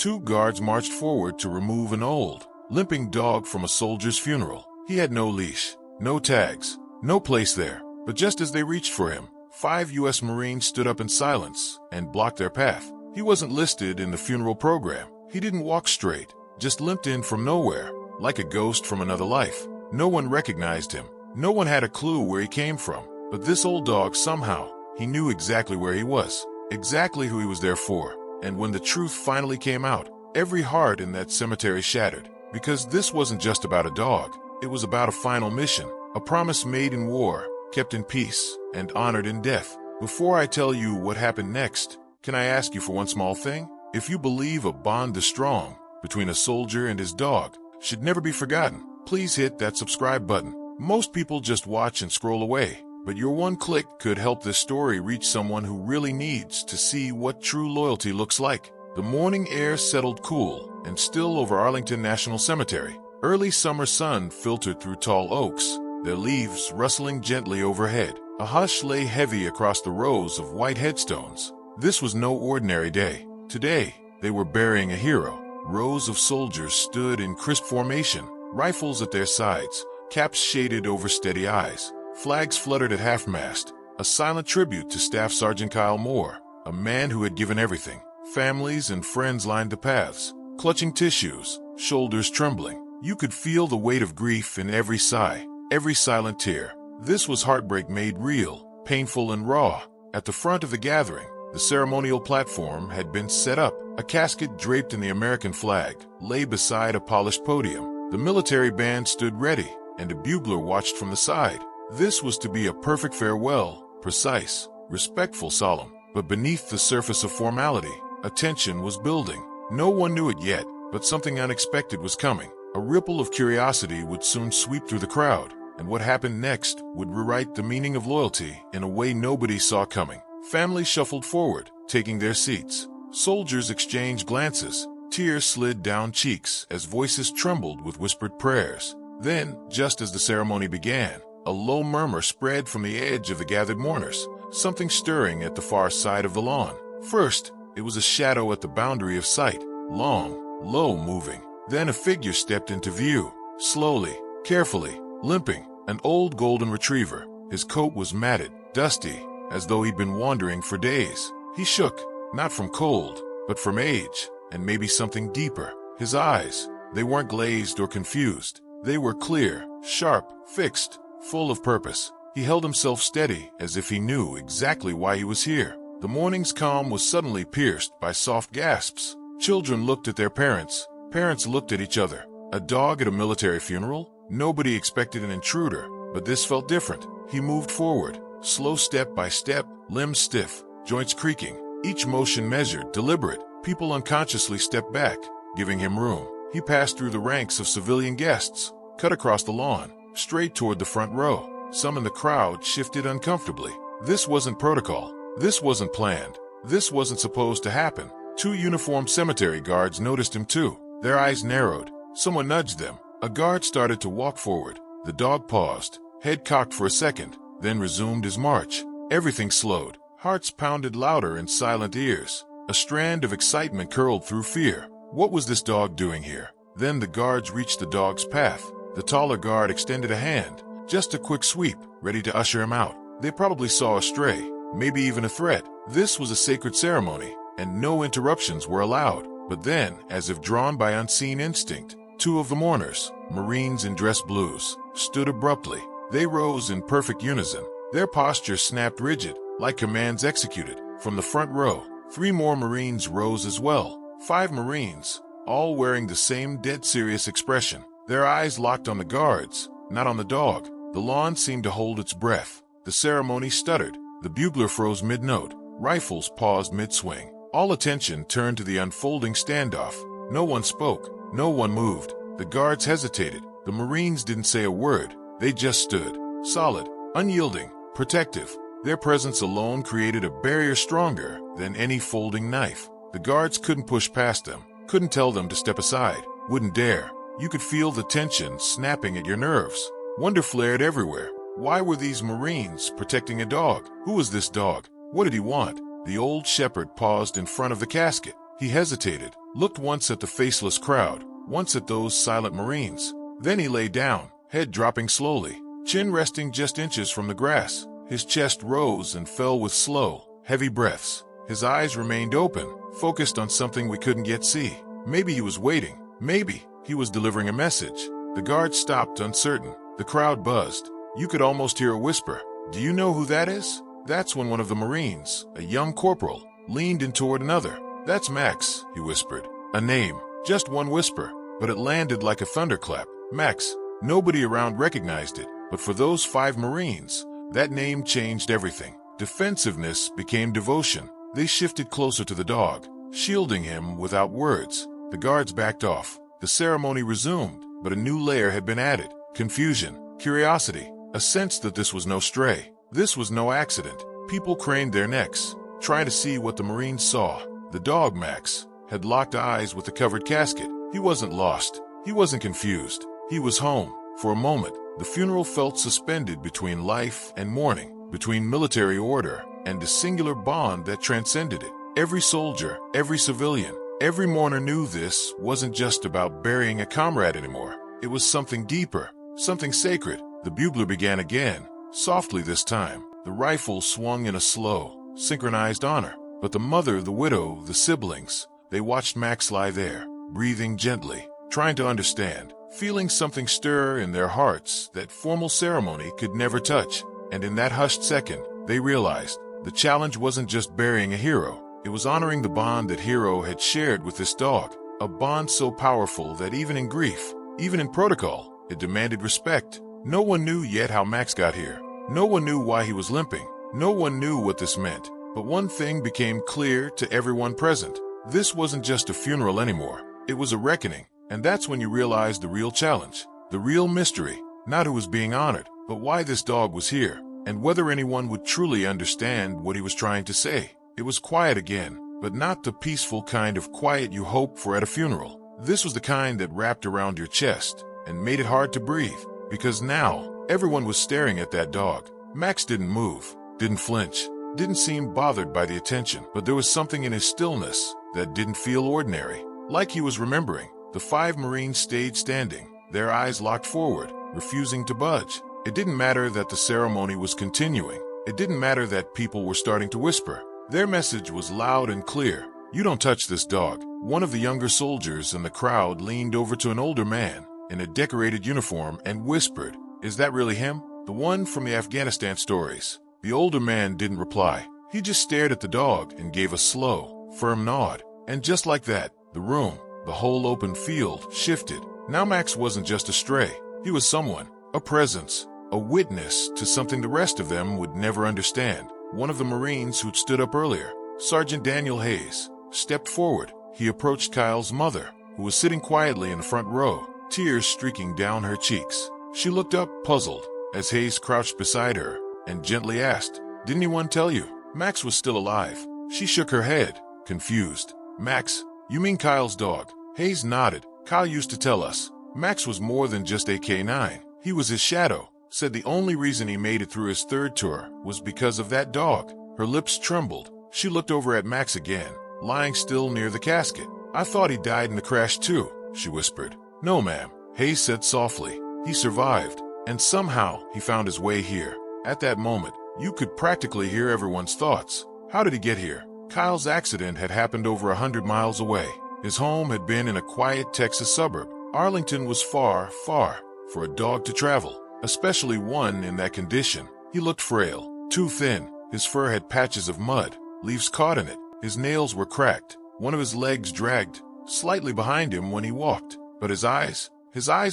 Two guards marched forward to remove an old, limping dog from a soldier's funeral. He had no leash, no tags, no place there. But just as they reached for him, 5 U.S. Marines stood up in silence and blocked their path. He wasn't listed in the funeral program. He didn't walk straight, just limped in from nowhere, like a ghost from another life. No one recognized him. No one had a clue where he came from. But this old dog, somehow, he knew exactly where he was, exactly who he was there for. And when the truth finally came out, every heart in that cemetery shattered. Because this wasn't just about a dog. It was about a final mission, a promise made in war, kept in peace, and honored in death. Before I tell you what happened next, can I ask you for one small thing? If you believe a bond this strong between a soldier and his dog should never be forgotten, please hit that subscribe button. Most people just watch and scroll away, but your one click could help this story reach someone who really needs to see what true loyalty looks like. The morning air settled cool and still over Arlington National Cemetery. Early summer sun filtered through tall oaks, their leaves rustling gently overhead. A hush lay heavy across the rows of white headstones. This was no ordinary day. Today, they were burying a hero. Rows of soldiers stood in crisp formation, rifles at their sides, caps shaded over steady eyes. Flags fluttered at half-mast, a silent tribute to Staff Sergeant Kyle Moore, a man who had given everything. Families and friends lined the paths, clutching tissues, shoulders trembling. You could feel the weight of grief in every sigh, every silent tear. This was heartbreak made real, painful and raw. At the front of the gathering, the ceremonial platform had been set up. A casket draped in the American flag lay beside a polished podium. The military band stood ready, and a bugler watched from the side. This was to be a perfect farewell, precise, respectful, solemn. But beneath the surface of formality, a tension was building. No one knew it yet, but something unexpected was coming. A ripple of curiosity would soon sweep through the crowd, and what happened next would rewrite the meaning of loyalty in a way nobody saw coming. Families shuffled forward, taking their seats. Soldiers exchanged glances. Tears slid down cheeks as voices trembled with whispered prayers. Then, just as the ceremony began, a low murmur spread from the edge of the gathered mourners, something stirring at the far side of the lawn. First, it was a shadow at the boundary of sight, long, low moving. Then a figure stepped into view, slowly, carefully, limping, an old golden retriever. His coat was matted, dusty, as though he'd been wandering for days. He shook, not from cold, but from age, and maybe something deeper. His eyes, they weren't glazed or confused. They were clear, sharp, fixed, full of purpose. He held himself steady as if he knew exactly why he was here. The morning's calm was suddenly pierced by soft gasps. Children looked at their parents. Parents looked at each other. A dog at a military funeral? Nobody expected an intruder, but this felt different. He moved forward, slow step by step, limbs stiff, joints creaking, each motion measured, deliberate. People unconsciously stepped back, giving him room. He passed through the ranks of civilian guests, cut across the lawn, straight toward the front row. Some in the crowd shifted uncomfortably. This wasn't protocol. This wasn't planned. This wasn't supposed to happen. 2 uniformed cemetery guards noticed him too. Their eyes narrowed. Someone nudged them. A guard started to walk forward. The dog paused, head cocked for a second, then resumed his march. Everything slowed. Hearts pounded louder in silent ears. A strand of excitement curled through fear. What was this dog doing here? Then the guards reached the dog's path. The taller guard extended a hand, just a quick sweep, ready to usher him out. They probably saw a stray, maybe even a threat. This was a sacred ceremony, and no interruptions were allowed. But then, as if drawn by unseen instinct, 2 of the mourners, Marines in dress blues, stood abruptly. They rose in perfect unison. Their posture snapped rigid, like commands executed. From the front row, 3 more Marines rose as well. 5 Marines, all wearing the same dead serious expression. Their eyes locked on the guards, not on the dog. The lawn seemed to hold its breath. The ceremony stuttered. The bugler froze mid-note. Rifles paused mid-swing. All attention turned to the unfolding standoff. No one spoke. No one moved. The guards hesitated. The Marines didn't say a word. They just stood, solid, unyielding, protective. Their presence alone created a barrier stronger than any folding knife. The guards couldn't push past them, couldn't tell them to step aside, wouldn't dare. You could feel the tension snapping at your nerves. Wonder flared everywhere. Why were these Marines protecting a dog? Who was this dog? What did he want? The old shepherd paused in front of the casket. He hesitated, looked once at the faceless crowd, once at those silent Marines. Then he lay down, head dropping slowly, chin resting just inches from the grass. His chest rose and fell with slow, heavy breaths. His eyes remained open, focused on something we couldn't yet see. Maybe he was waiting. Maybe he was delivering a message. The guard stopped, uncertain. The crowd buzzed. You could almost hear a whisper. "Do you know who that is?" That's when one of the Marines, a young corporal, leaned in toward another. "That's Max," he whispered. A name, just one whisper, but it landed like a thunderclap. Max. Nobody around recognized it, but for those 5 Marines, that name changed everything. Defensiveness became devotion. They shifted closer to the dog, shielding him without words. The guards backed off. The ceremony resumed, but a new layer had been added. Confusion, curiosity, a sense that this was no stray. This was no accident. People craned their necks, trying to see what the Marines saw. The dog, Max, had locked eyes with the covered casket. He wasn't lost. He wasn't confused. He was home. For a moment, the funeral felt suspended between life and mourning, between military order and a singular bond that transcended it. Every soldier, every civilian, every mourner knew this wasn't just about burying a comrade anymore. It was something deeper, something sacred. The bugler began again, softly this time. The rifle swung in a slow, synchronized honor. But the mother, the widow, the siblings, they watched Max lie there, breathing gently, trying to understand, feeling something stir in their hearts that formal ceremony could never touch. And in that hushed second, they realized the challenge wasn't just burying a hero. It was honoring the bond that Hero had shared with this dog, a bond so powerful that even in grief, even in protocol, it demanded respect. No one knew yet how Max got here. No one knew why he was limping. No one knew what this meant. But one thing became clear to everyone present. This wasn't just a funeral anymore. It was a reckoning. And that's when you realized the real challenge, the real mystery, not who was being honored, but why this dog was here, and whether anyone would truly understand what he was trying to say. It was quiet again, but not the peaceful kind of quiet you hope for at a funeral. This was the kind that wrapped around your chest and made it hard to breathe, because now everyone was staring at that dog. Max didn't move, didn't flinch, didn't seem bothered by the attention, but there was something in his stillness that didn't feel ordinary, like he was remembering. The 5 Marines stayed standing, their eyes locked forward, refusing to budge. It didn't matter that the ceremony was continuing. It didn't matter that people were starting to whisper. Their message was loud and clear. "You don't touch this dog." One of the younger soldiers in the crowd leaned over to an older man in a decorated uniform and whispered, "Is that really him? The one from the Afghanistan stories?" The older man didn't reply. He just stared at the dog and gave a slow, firm nod. And just like that, the room, the whole open field, shifted. Now Max wasn't just a stray. He was someone, a presence, a witness to something the rest of them would never understand. One of the Marines who'd stood up earlier, Sergeant Daniel Hayes, stepped forward. He approached Kyle's mother, who was sitting quietly in the front row, tears streaking down her cheeks. She looked up, puzzled, as Hayes crouched beside her and gently asked, "Didn't anyone tell you Max was still alive?" She shook her head, confused. "Max? You mean Kyle's dog?" Hayes nodded. "Kyle used to tell us. Max was more than just a K9. He was his shadow. Said the only reason he made it through his 3rd tour was because of that dog." Her lips trembled. She looked over at Max again, lying still near the casket. "I thought he died in the crash too," she whispered. "No, ma'am," Hayes said softly. "He survived, and somehow he found his way here." At that moment, you could practically hear everyone's thoughts. How did he get here? Kyle's accident had happened over 100 miles away. His home had been in a quiet Texas suburb. Arlington was far, far for a dog to travel, especially one in that condition. He looked frail, too thin. His fur had patches of mud, leaves caught in it. His nails were cracked. One of his legs dragged slightly behind him when he walked. But his eyes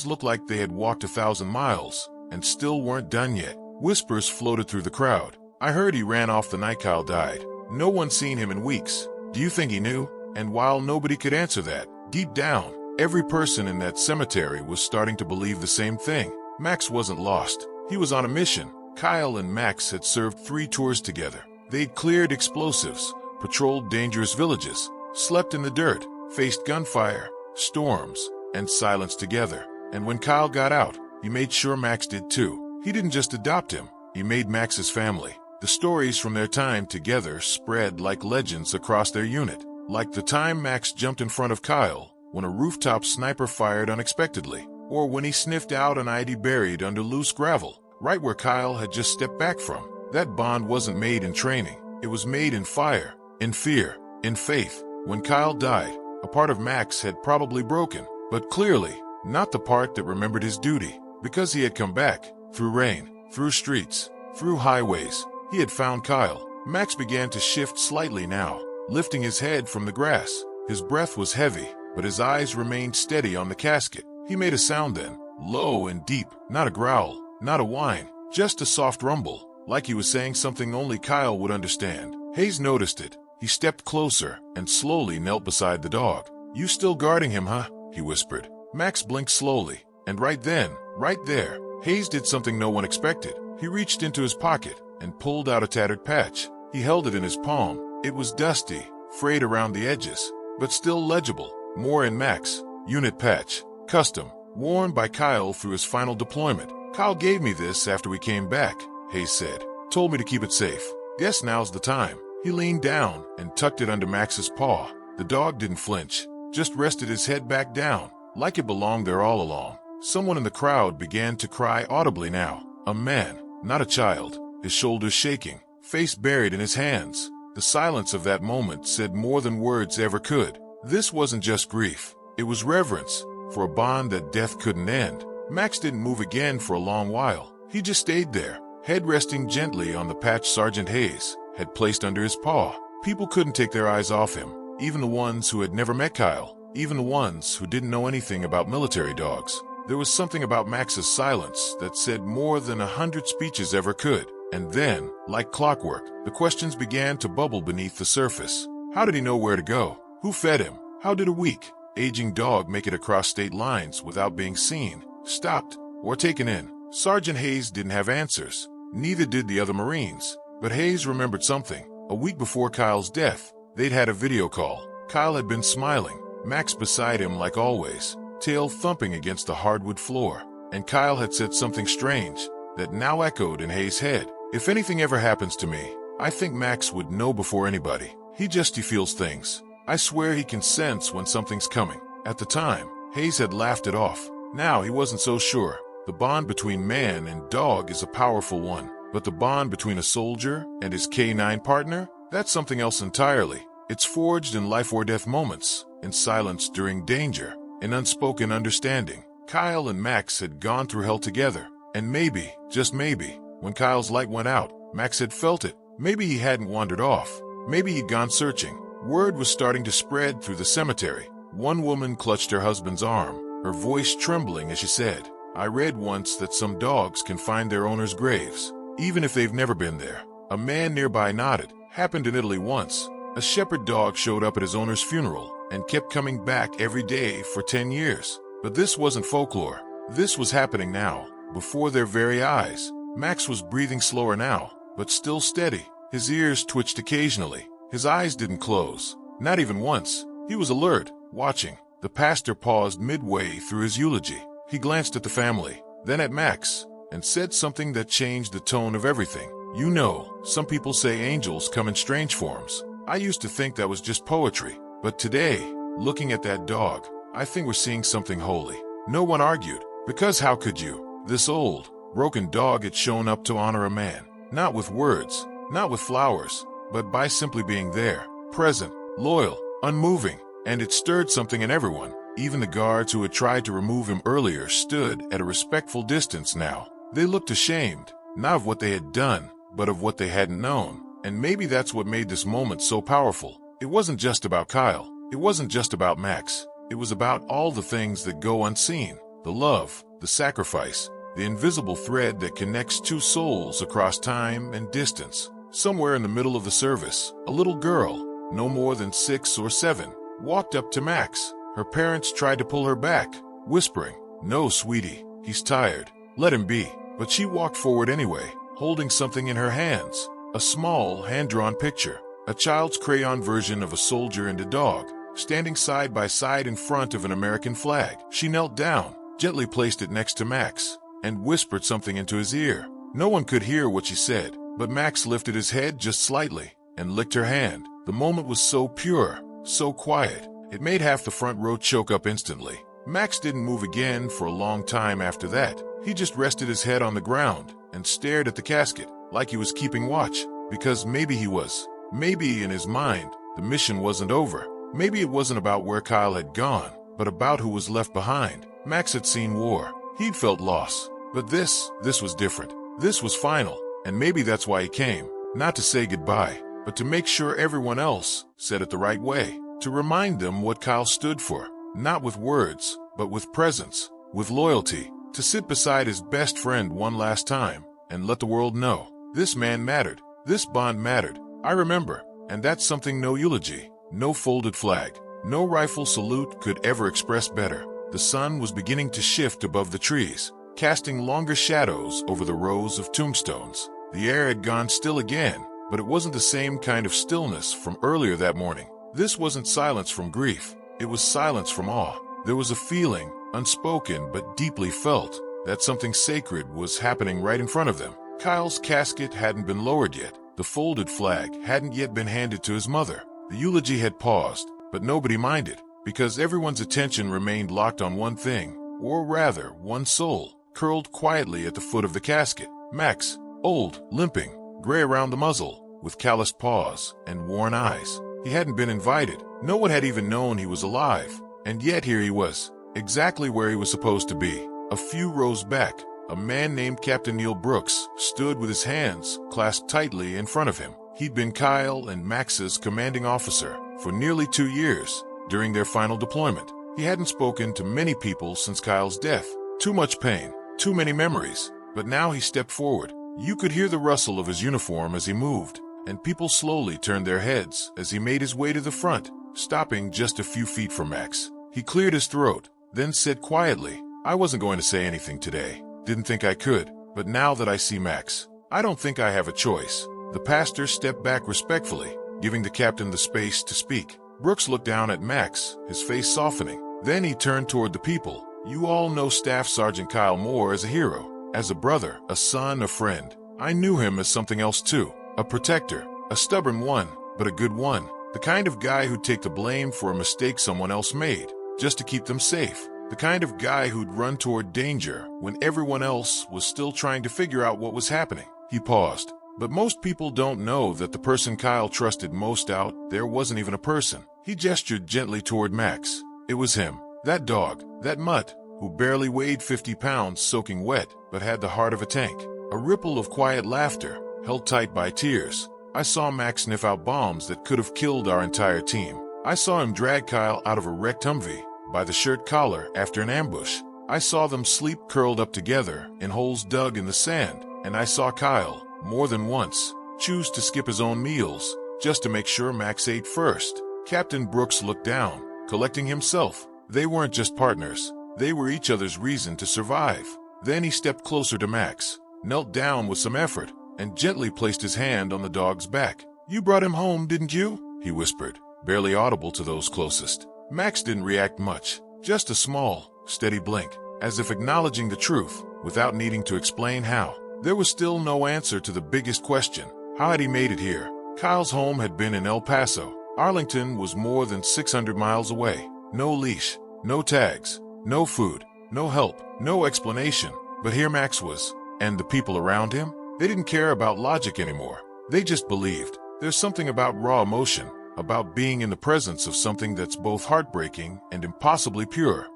looked like they had walked 1,000 miles and still weren't done yet. Whispers floated through the crowd. "I heard he ran off the night Kyle died. No one's seen him in weeks. Do you think he knew?" And while nobody could answer that, deep down, every person in that cemetery was starting to believe the same thing. Max wasn't lost. He was on a mission. Kyle and Max had served 3 tours together. They'd cleared explosives, patrolled dangerous villages, slept in the dirt, faced gunfire, storms, and silence together. And when Kyle got out, he made sure Max did too. He didn't just adopt him, he made Max his family. The stories from their time together spread like legends across their unit. Like the time Max jumped in front of Kyle when a rooftop sniper fired unexpectedly, or when he sniffed out an ID buried under loose gravel, right where Kyle had just stepped back from. That bond wasn't made in training. It was made in fire, in fear, in faith. When Kyle died, a part of Max had probably broken, but clearly not the part that remembered his duty, because he had come back, through rain, through streets, through highways. He had found Kyle. Max began to shift slightly now, lifting his head from the grass. His breath was heavy, but his eyes remained steady on the casket. He made a sound then, low and deep, not a growl, not a whine, just a soft rumble, like he was saying something only Kyle would understand. Hayes noticed it. He stepped closer and slowly knelt beside the dog. "You still guarding him, huh?" he whispered. Max blinked slowly, and right then, right there, Hayes did something no one expected. He reached into his pocket and pulled out a tattered patch. He held it in his palm. It was dusty, frayed around the edges, but still legible. More in Max. Unit patch. Custom. Worn by Kyle through his final deployment. "Kyle gave me this after we came back," Hayes said. "Told me to keep it safe. Guess now's the time." He leaned down and tucked it under Max's paw. The dog didn't flinch, just rested his head back down, like it belonged there all along. Someone in the crowd began to cry audibly now. A man, not a child, his shoulders shaking, face buried in his hands. The silence of that moment said more than words ever could. This wasn't just grief. It was reverence for a bond that death couldn't end. Max didn't move again for a long while. He just stayed there, head resting gently on the patch Sergeant Hayes had placed under his paw. People couldn't take their eyes off him, even the ones who had never met Kyle, even the ones who didn't know anything about military dogs. There was something about Max's silence that said more than 100 speeches ever could. And then, like clockwork, the questions began to bubble beneath the surface. How did he know where to go? Who fed him? How did a weak, aging dog make it across state lines without being seen, stopped, or taken in? Sergeant Hayes didn't have answers. Neither did the other Marines. But Hayes remembered something. A week before Kyle's death, they'd had a video call. Kyle had been smiling, Max beside him like always, tail thumping against the hardwood floor. And Kyle had said something strange that now echoed in Hayes' head. "If anything ever happens to me, I think Max would know before anybody. He feels things. I swear he can sense when something's coming." At the time, Hayes had laughed it off. Now he wasn't so sure. The bond between man and dog is a powerful one. But the bond between a soldier and his K9 partner? That's something else entirely. It's forged in life or death moments, in silence during danger, in unspoken understanding. Kyle and Max had gone through hell together. And maybe, just maybe, when Kyle's light went out, Max had felt it. Maybe he hadn't wandered off. Maybe he'd gone searching. Word was starting to spread through the cemetery. One woman clutched her husband's arm, her voice trembling as she said, "I read once that some dogs can find their owners' graves, even if they've never been there." A man nearby nodded. "Happened in Italy once. A shepherd dog showed up at his owner's funeral and kept coming back every day for 10 years. But this wasn't folklore. This was happening now, before their very eyes." Max was breathing slower now, but still steady. His ears twitched occasionally. His eyes didn't close, not even once. He was alert, watching. The pastor paused midway through his eulogy. He glanced at the family, then at Max, and said something that changed the tone of everything. "You know, some people say angels come in strange forms. I used to think that was just poetry. But today, looking at that dog, I think we're seeing something holy." No one argued, because how could you? This old, broken dog had shown up to honor a man, not with words, not with flowers, but by simply being there, present, loyal, unmoving. And it stirred something in everyone. Even the guards who had tried to remove him earlier stood at a respectful distance now. They looked ashamed, not of what they had done, but of what they hadn't known. And maybe that's what made this moment so powerful. It wasn't just about Kyle. It wasn't just about Max. It was about all the things that go unseen. The love, the sacrifice, the invisible thread that connects two souls across time and distance. Somewhere in the middle of the service, a little girl, no more than 6 or 7, walked up to Max. Her parents tried to pull her back, whispering, "No, sweetie, he's tired. Let him be." But she walked forward anyway, holding something in her hands. A small, hand-drawn picture. A child's crayon version of a soldier and a dog, standing side by side in front of an American flag. She knelt down, gently placed it next to Max, and whispered something into his ear. No one could hear what she said, but Max lifted his head just slightly and licked her hand. The moment was so pure, so quiet. It made half the front row choke up instantly. Max didn't move again for a long time after that. He just rested his head on the ground and stared at the casket like he was keeping watch, because maybe he was. Maybe in his mind, the mission wasn't over. Maybe it wasn't about where Kyle had gone, but about who was left behind. Max had seen war. He'd felt loss. But this was different. This was final. And maybe that's why he came. Not to say goodbye, but to make sure everyone else said it the right way. To remind them what Kyle stood for. Not with words, but with presence, with loyalty. To sit beside his best friend one last time and let the world know. This man mattered. This bond mattered. I remember. And that's something no eulogy, no folded flag, no rifle salute could ever express better. The sun was beginning to shift above the trees, casting longer shadows over the rows of tombstones. The air had gone still again, but it wasn't the same kind of stillness from earlier that morning. This wasn't silence from grief. It was silence from awe. There was a feeling, unspoken but deeply felt, that something sacred was happening right in front of them. Kyle's casket hadn't been lowered yet. The folded flag hadn't yet been handed to his mother. The eulogy had paused, but nobody minded, because everyone's attention remained locked on one thing, or rather, one soul, curled quietly at the foot of the casket. Max, old, limping, gray around the muzzle, with calloused paws and worn eyes. He hadn't been invited. No one had even known he was alive. And yet here he was, exactly where he was supposed to be. A few rows back, a man named Captain Neil Brooks stood with his hands clasped tightly in front of him. He'd been Kyle and Max's commanding officer for nearly 2 years during their final deployment. He hadn't spoken to many people since Kyle's death. Too much pain, too many memories. But now he stepped forward. You could hear the rustle of his uniform as he moved, and people slowly turned their heads as he made his way to the front, stopping just a few feet from Max. He cleared his throat, then said quietly, "I wasn't going to say anything today. Didn't think I could, but now that I see Max, I don't think I have a choice." The pastor stepped back respectfully, giving the captain the space to speak. Brooks looked down at Max, his face softening. Then he turned toward the people. "You all know Staff Sergeant Kyle Moore as a hero, as a brother, a son, a friend. I knew him as something else too, a protector, a stubborn one, but a good one. The kind of guy who'd take the blame for a mistake someone else made, just to keep them safe. The kind of guy who'd run toward danger when everyone else was still trying to figure out what was happening." He paused. But most people don't know that the person Kyle trusted most out there wasn't even a person. He gestured gently toward Max. It was him, that dog, that mutt, who barely weighed 50 pounds soaking wet, but had the heart of a tank. A ripple of quiet laughter, held tight by tears. I saw Max sniff out bombs that could have killed our entire team. I saw him drag Kyle out of a wrecked Humvee by the shirt collar after an ambush. I saw them sleep curled up together in holes dug in the sand, and I saw Kyle, more than once, choose to skip his own meals just to make sure Max ate first. Captain Brooks looked down, collecting himself. They weren't just partners. They were each other's reason to survive. Then he stepped closer to Max, knelt down with some effort, and gently placed his hand on the dog's back. "You brought him home, didn't you?" he whispered, barely audible to those closest. Max didn't react much, just a small, steady blink, as if acknowledging the truth, without needing to explain how. There was still no answer to the biggest question. How had he made it here? Kyle's home had been in El Paso. Arlington was more than 600 miles away. No leash, no tags, no food, no help, no explanation. But here Max was, and the people around him, they didn't care about logic anymore. They just believed. There's something about raw emotion, about being in the presence of something that's both heartbreaking and impossibly pure,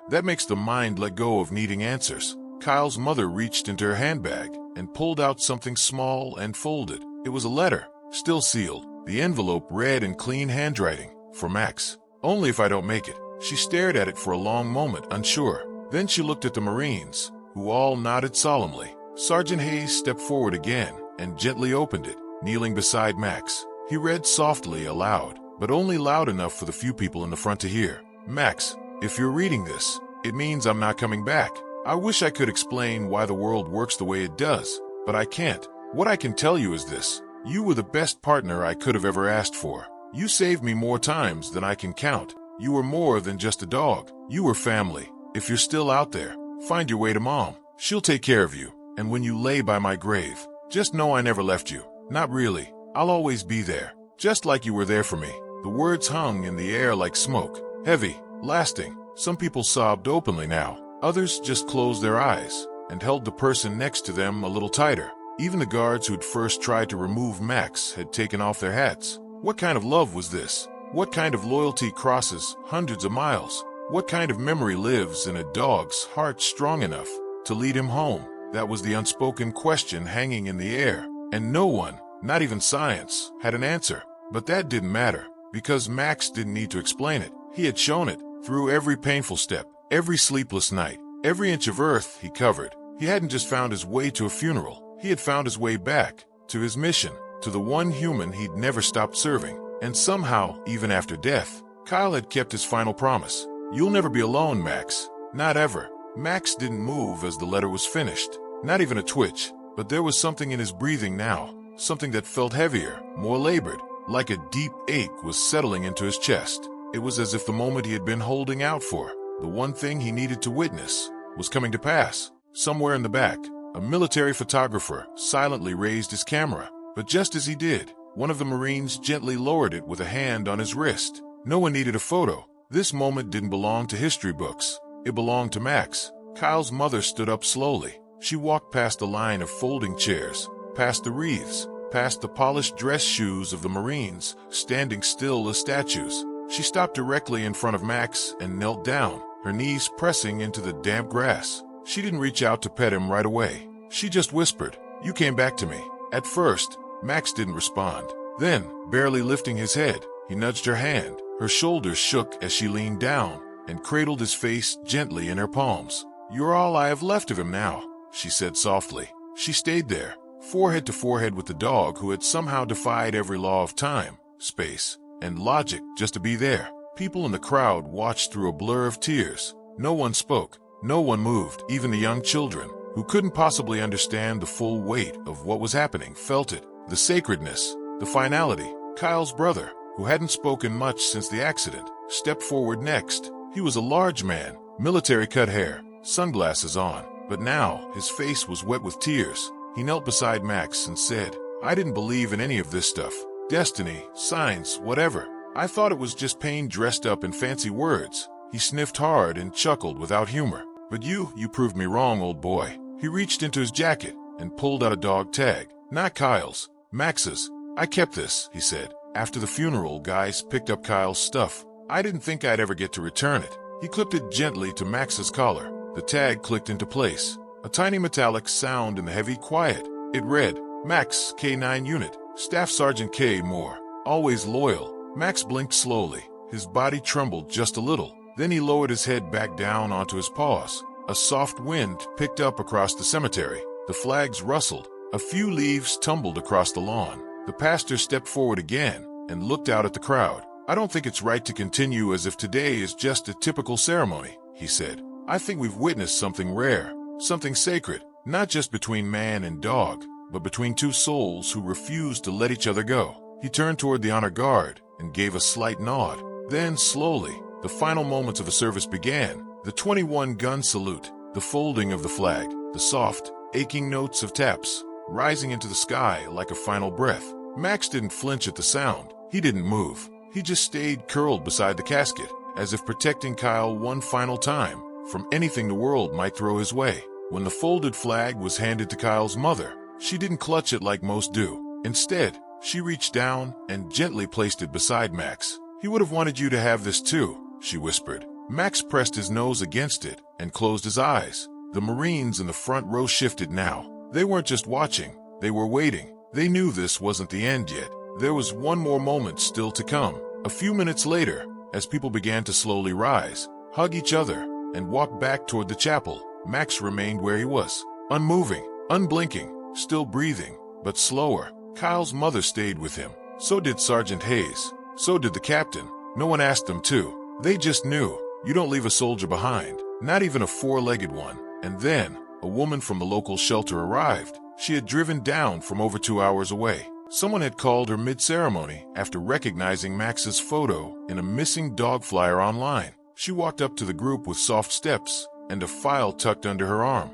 that makes the mind let go of needing answers. Kyle's mother reached into her handbag and pulled out something small and folded. It was a letter, still sealed, the envelope red in clean handwriting, for Max. "Only if I don't make it." She stared at it for a long moment, unsure. Then she looked at the Marines, who all nodded solemnly. Sergeant Hayes stepped forward again and gently opened it, kneeling beside Max. He read softly aloud, but only loud enough for the few people in the front to hear. "Max, if you're reading this, it means I'm not coming back. I wish I could explain why the world works the way it does, but I can't. What I can tell you is this. You were the best partner I could have ever asked for. You saved me more times than I can count. You were more than just a dog. You were family. If you're still out there, find your way to Mom. She'll take care of you. And when you lay by my grave, just know I never left you. Not really. I'll always be there, just like you were there for me." The words hung in the air like smoke, heavy, lasting. Some people sobbed openly now. Others just closed their eyes and held the person next to them a little tighter. Even the guards who'd first tried to remove Max had taken off their hats. What kind of love was this? What kind of loyalty crosses hundreds of miles? What kind of memory lives in a dog's heart strong enough to lead him home? That was the unspoken question hanging in the air, and no one, not even science, had an answer. But that didn't matter, because Max didn't need to explain it. He had shown it through every painful step, every sleepless night, every inch of earth he covered. He hadn't just found his way to a funeral. He had found his way back to his mission, to the one human he'd never stopped serving. And somehow, even after death, Kyle had kept his final promise. You'll never be alone, Max. Not ever. Max didn't move as the letter was finished. Not even a twitch. But there was something in his breathing now. Something that felt heavier, more labored. Like a deep ache was settling into his chest. It was as if the moment he had been holding out for, the one thing he needed to witness, was coming to pass. Somewhere in the back, a military photographer silently raised his camera. But just as he did, one of the Marines gently lowered it with a hand on his wrist. No one needed a photo. This moment didn't belong to history books. It belonged to Max. Kyle's mother stood up slowly. She walked past the line of folding chairs, past the wreaths, past the polished dress shoes of the Marines, standing still as statues. She stopped directly in front of Max and knelt down, her knees pressing into the damp grass. She didn't reach out to pet him right away. She just whispered, "You came back to me." At first, Max didn't respond. Then, barely lifting his head, he nudged her hand. Her shoulders shook as she leaned down and cradled his face gently in her palms. "You're all I have left of him now," she said softly. She stayed there, forehead to forehead with the dog who had somehow defied every law of time, space, and logic just to be there. People in the crowd watched through a blur of tears. No one spoke. No one moved. Even the young children, who couldn't possibly understand the full weight of what was happening, felt it. The sacredness, the finality. Kyle's brother, who hadn't spoken much since the accident, stepped forward next. He was a large man, military-cut hair, sunglasses on, but now his face was wet with tears. He knelt beside Max and said, "I didn't believe in any of this stuff. Destiny, signs, whatever. I thought it was just pain dressed up in fancy words." He sniffed hard and chuckled without humor. "But you proved me wrong, old boy." He reached into his jacket and pulled out a dog tag. "Not Kyle's, Max's. I kept this," he said. After the funeral, guys picked up Kyle's stuff. "I didn't think I'd ever get to return it." He clipped it gently to Max's collar. The tag clicked into place. A tiny metallic sound in the heavy quiet. It read, "Max, K9 Unit, Staff Sergeant K. Moore, always loyal." Max blinked slowly. His body trembled just a little. Then he lowered his head back down onto his paws. A soft wind picked up across the cemetery. The flags rustled. A few leaves tumbled across the lawn. The pastor stepped forward again and looked out at the crowd. "I don't think it's right to continue as if today is just a typical ceremony," he said. "I think we've witnessed something rare, something sacred, not just between man and dog, but between two souls who refuse to let each other go." He turned toward the honor guard and gave a slight nod. Then, slowly, the final moments of the service began. The 21-gun salute, the folding of the flag, the soft, aching notes of taps, rising into the sky like a final breath. Max didn't flinch at the sound. He didn't move. He just stayed curled beside the casket, as if protecting Kyle one final time from anything the world might throw his way. When the folded flag was handed to Kyle's mother, she didn't clutch it like most do. Instead, she reached down and gently placed it beside Max. "He would have wanted you to have this too," she whispered. Max pressed his nose against it and closed his eyes. The Marines in the front row shifted now. They weren't just watching, they were waiting. They knew this wasn't the end yet. There was one more moment still to come. A few minutes later, as people began to slowly rise, hug each other, and walk back toward the chapel, Max remained where he was, unmoving, unblinking, still breathing, but slower. Kyle's mother stayed with him. So did Sergeant Hayes. So did the captain. No one asked them to. They just knew. You don't leave a soldier behind, not even a four-legged one. And then, a woman from the local shelter arrived. She had driven down from over 2 hours away. Someone had called her mid-ceremony after recognizing Max's photo in a missing dog flyer online. She walked up to the group with soft steps and a file tucked under her arm.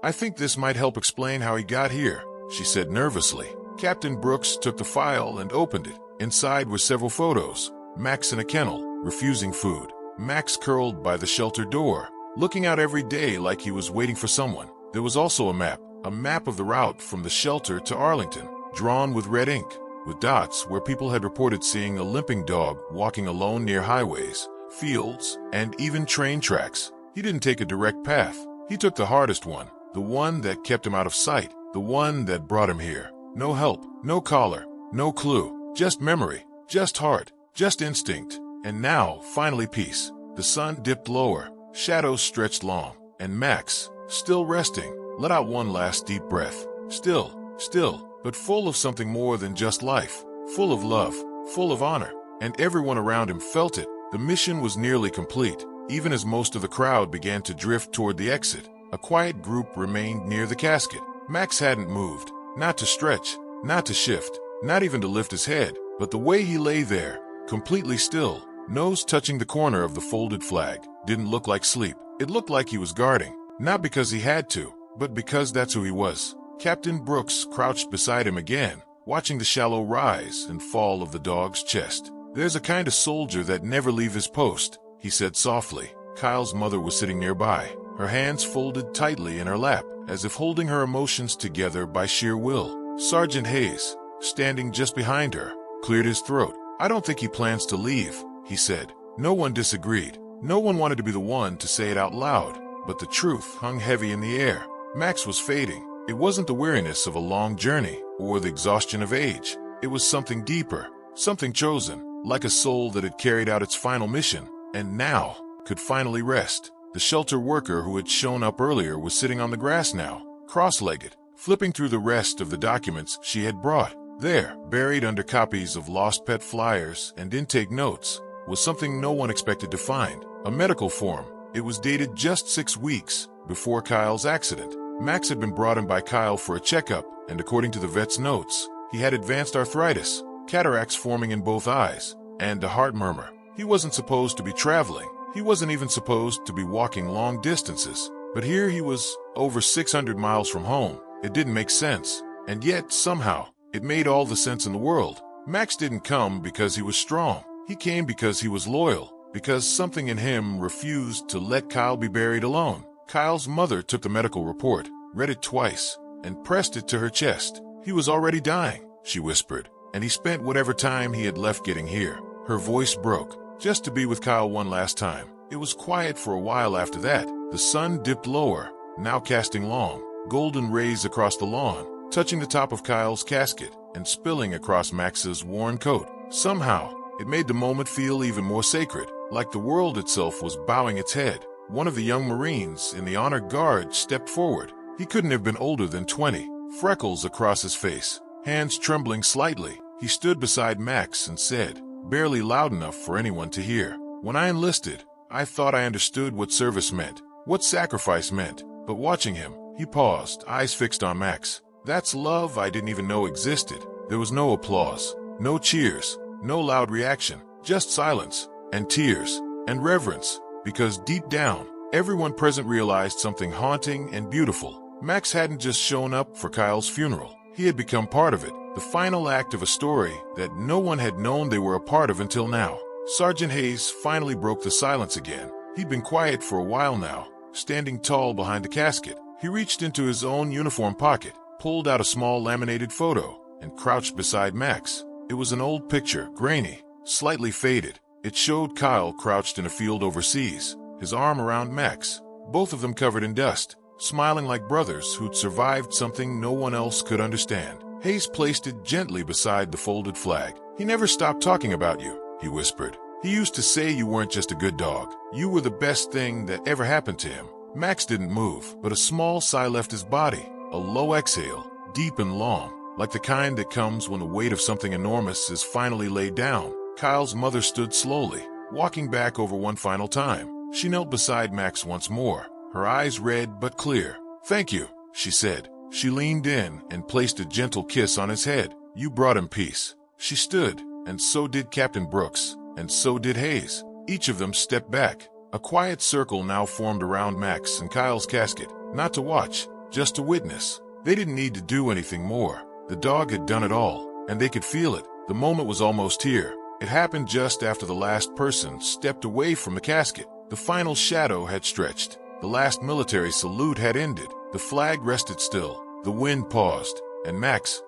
I think this might help explain how he got here," she said nervously. Captain Brooks took the file and opened it. Inside were several photos, Max in a kennel, refusing food. Max curled by the shelter door, looking out every day like he was waiting for someone. There was also a map of the route from the shelter to Arlington, drawn with red ink, with dots where people had reported seeing a limping dog walking alone near highways, fields, and even train tracks. He didn't take a direct path. He took the hardest one, the one that kept him out of sight, the one that brought him here. No help, no collar, no clue, just memory, just heart, just instinct. And now, finally peace. The sun dipped lower, shadows stretched long, and Max, still resting, let out one last deep breath. Still, but full of something more than just life, full of love, full of honor, and everyone around him felt it. The mission was nearly complete, even as most of the crowd began to drift toward the exit. A quiet group remained near the casket. Max hadn't moved, not to stretch, not to shift, not even to lift his head, but the way he lay there, completely still, nose touching the corner of the folded flag, didn't look like sleep. It looked like he was guarding, not because he had to, but because that's who he was. Captain Brooks crouched beside him again, watching the shallow rise and fall of the dog's chest. "There's a kind of soldier that never leaves his post," he said softly. Kyle's mother was sitting nearby, her hands folded tightly in her lap, as if holding her emotions together by sheer will. Sergeant Hayes, standing just behind her, cleared his throat. "I don't think he plans to leave," he said. No one disagreed. No one wanted to be the one to say it out loud, but the truth hung heavy in the air. Max was fading. It wasn't the weariness of a long journey or the exhaustion of age. It was something deeper, something chosen, like a soul that had carried out its final mission and now could finally rest. The shelter worker who had shown up earlier was sitting on the grass now, cross-legged, flipping through the rest of the documents she had brought. There, buried under copies of lost pet flyers and intake notes, was something no one expected to find. A medical form. It was dated just 6 weeks before Kyle's accident. Max had been brought in by Kyle for a checkup, and according to the vet's notes, he had advanced arthritis, cataracts forming in both eyes, and a heart murmur. He wasn't supposed to be traveling. He wasn't even supposed to be walking long distances. But here he was, over 600 miles from home. It didn't make sense. And yet, somehow, it made all the sense in the world. Max didn't come because he was strong. He came because he was loyal, because something in him refused to let Kyle be buried alone. Kyle's mother took the medical report, read it twice, and pressed it to her chest. "He was already dying," she whispered, "and he spent whatever time he had left getting here." Her voice broke, just to be with Kyle one last time. It was quiet for a while after that. The sun dipped lower, now casting long, golden rays across the lawn, touching the top of Kyle's casket and spilling across Max's worn coat. Somehow, it made the moment feel even more sacred, like the world itself was bowing its head. One of the young Marines in the honor guard stepped forward. He couldn't have been older than 20, freckles across his face, hands trembling slightly. He stood beside Max and said, barely loud enough for anyone to hear, "When I enlisted, I thought I understood what service meant, what sacrifice meant, but watching him," he paused, eyes fixed on Max. "That's love I didn't even know existed." There was no applause, no cheers, no loud reaction, just silence, and tears, and reverence, because deep down, everyone present realized something haunting and beautiful. Max hadn't just shown up for Kyle's funeral. He had become part of it, the final act of a story that no one had known they were a part of until now. Sergeant Hayes finally broke the silence again. He'd been quiet for a while now, standing tall behind the casket. He reached into his own uniform pocket, pulled out a small laminated photo, and crouched beside Max. It was an old picture, grainy, slightly faded. It showed Kyle crouched in a field overseas, his arm around Max, both of them covered in dust, smiling like brothers who'd survived something no one else could understand. Hayes placed it gently beside the folded flag. "He never stopped talking about you," he whispered. "He used to say you weren't just a good dog. You were the best thing that ever happened to him." Max didn't move, but a small sigh left his body, a low exhale, deep and long, like the kind that comes when the weight of something enormous is finally laid down. Kyle's mother stood slowly, walking back over one final time. She knelt beside Max once more, her eyes red but clear. "Thank you," she said. She leaned in and placed a gentle kiss on his head. "You brought him peace." She stood, and so did Captain Brooks, and so did Hayes. Each of them stepped back. A quiet circle now formed around Max and Kyle's casket, not to watch, just to witness. They didn't need to do anything more. The dog had done it all, and they could feel it. The moment was almost here. It happened just after the last person stepped away from the casket. The final shadow had stretched. The last military salute had ended. The flag rested still. The wind paused. And Max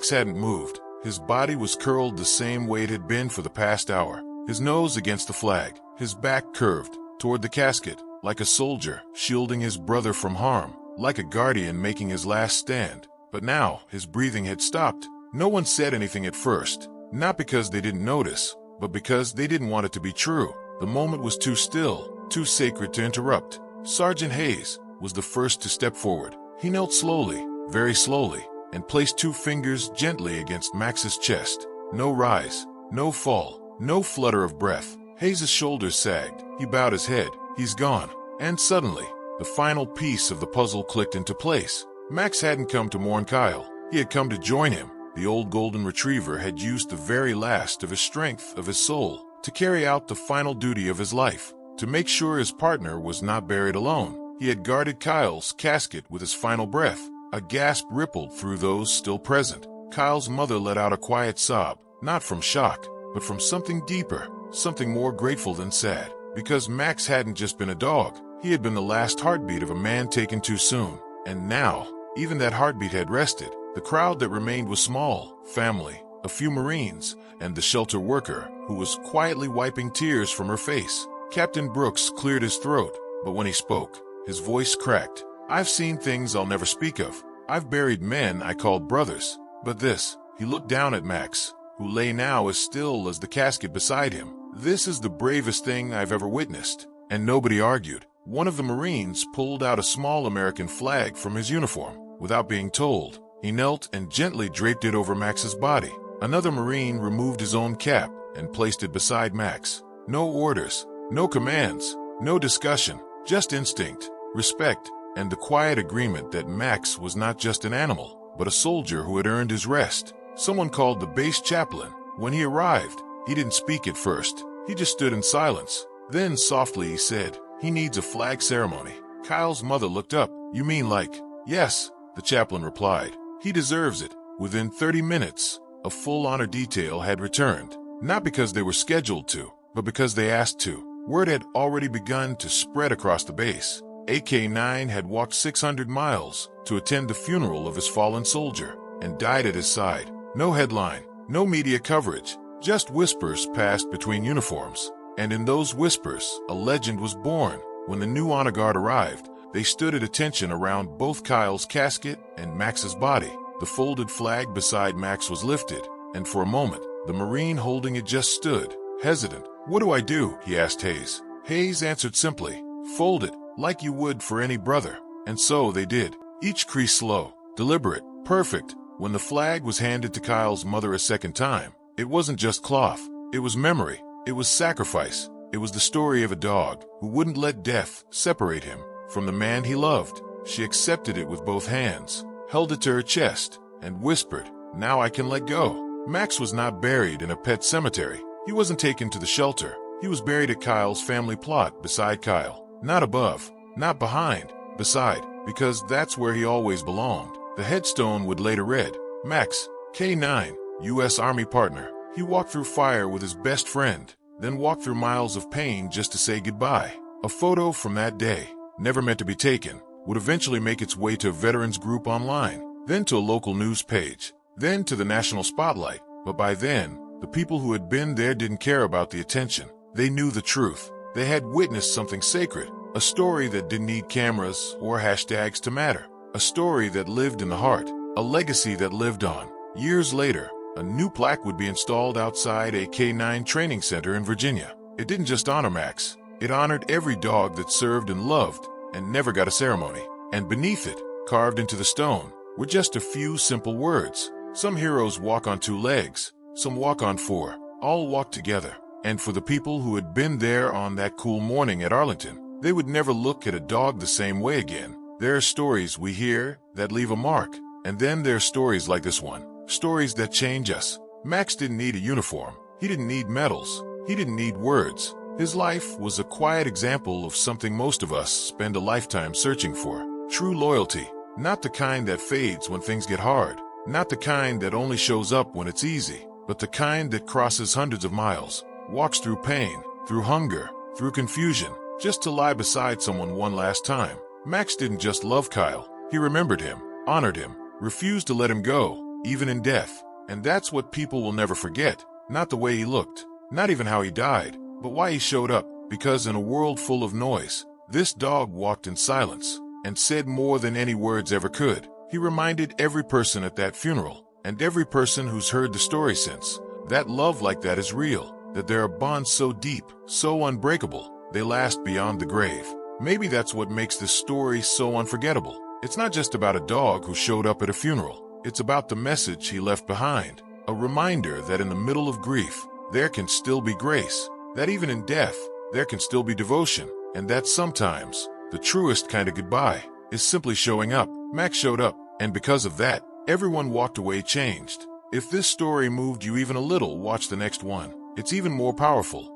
hadn't moved. His body was curled the same way it had been for the past hour. His nose against the flag. His back curved toward the casket, like a soldier shielding his brother from harm, like a guardian making his last stand. But now his breathing had stopped. No one said anything at first, not because they didn't notice, but because they didn't want it to be true. The moment was too still, too sacred to interrupt. Sergeant Hayes was the first to step forward. He knelt slowly, very slowly, and placed 2 fingers gently against Max's chest. No rise, no fall, no flutter of breath. Hayes' shoulders sagged. He bowed his head. He's gone. And suddenly, the final piece of the puzzle clicked into place. Max hadn't come to mourn Kyle. He had come to join him. The old golden retriever had used the very last of his strength, of his soul, to carry out the final duty of his life, to make sure his partner was not buried alone. He had guarded Kyle's casket with his final breath. A gasp rippled through those still present. Kyle's mother let out a quiet sob, not from shock, but from something deeper, something more grateful than sad. Because Max hadn't just been a dog, he had been the last heartbeat of a man taken too soon. And now, even that heartbeat had rested. The crowd that remained was small: family, a few Marines, and the shelter worker, who was quietly wiping tears from her face. Captain Brooks cleared his throat, but when he spoke, his voice cracked. "I've seen things I'll never speak of. I've buried men I called brothers. But this," he looked down at Max, who lay now as still as the casket beside him, "this is the bravest thing I've ever witnessed." And nobody argued. One of the Marines pulled out a small American flag from his uniform. Without being told, he knelt and gently draped it over Max's body. Another Marine removed his own cap and placed it beside Max. No orders, no commands, no discussion, just instinct, respect, and the quiet agreement that Max was not just an animal, but a soldier who had earned his rest. Someone called the base chaplain. When he arrived, he didn't speak at first. He just stood in silence. Then softly he said, "He needs a flag ceremony." Kyle's mother looked up. "You mean like?" "Yes," the chaplain replied. "He deserves it." Within 30 minutes, a full honor detail had returned. Not because they were scheduled to, but because they asked to. Word had already begun to spread across the base. AK-9 had walked 600 miles to attend the funeral of his fallen soldier and died at his side. No headline, no media coverage, just whispers passed between uniforms. And in those whispers, a legend was born. When the new honor guard arrived, they stood at attention around both Kyle's casket and Max's body. The folded flag beside Max was lifted, and for a moment, the Marine holding it just stood, hesitant. "What do I do?" he asked Hayes. Hayes answered simply, "Fold it, like you would for any brother." And so they did, each crease slow, deliberate, perfect. When the flag was handed to Kyle's mother a second time, it wasn't just cloth, it was memory, it was sacrifice. It was the story of a dog who wouldn't let death separate him from the man he loved. She accepted it with both hands, held it to her chest, and whispered, "Now I can let go." Max was not buried in a pet cemetery. He wasn't taken to the shelter. He was buried at Kyle's family plot beside Kyle. Not above, not behind, beside, because that's where he always belonged. The headstone would later read, "Max, K9, U.S. Army partner." He walked through fire with his best friend, then walked through miles of pain just to say goodbye. A photo from that day, never meant to be taken, would eventually make its way to a veterans group online, then to a local news page, then to the national spotlight. But by then, the people who had been there didn't care about the attention. They knew the truth. They had witnessed something sacred, a story that didn't need cameras or hashtags to matter, a story that lived in the heart, a legacy that lived on. Years later, a new plaque would be installed outside a K9 training center in Virginia. It didn't just honor Max, it honored every dog that served and loved and never got a ceremony. And beneath it, carved into the stone, were just a few simple words. Some heroes walk on 2 legs, some walk on 4, all walk together. And for the people who had been there on that cool morning at Arlington, they would never look at a dog the same way again. There are stories we hear that leave a mark, and then there are stories like this one, stories that change us. Max didn't need a uniform. He didn't need medals. He didn't need words. His life was a quiet example of something most of us spend a lifetime searching for. True loyalty, not the kind that fades when things get hard, not the kind that only shows up when it's easy, but the kind that crosses hundreds of miles, walks through pain, through hunger, through confusion, just to lie beside someone one last time. Max didn't just love Kyle, he remembered him, honored him, refused to let him go, even in death. And that's what people will never forget, not the way he looked, not even how he died, but why he showed up, because in a world full of noise, this dog walked in silence, and said more than any words ever could. He reminded every person at that funeral, and every person who's heard the story since, that love like that is real, that there are bonds so deep, so unbreakable, they last beyond the grave. Maybe that's what makes this story so unforgettable. It's not just about a dog who showed up at a funeral. It's about the message he left behind, a reminder that in the middle of grief, there can still be grace, that even in death, there can still be devotion, and that sometimes, the truest kind of goodbye is simply showing up. Max showed up, and because of that, everyone walked away changed. If this story moved you even a little, watch the next one. It's even more powerful.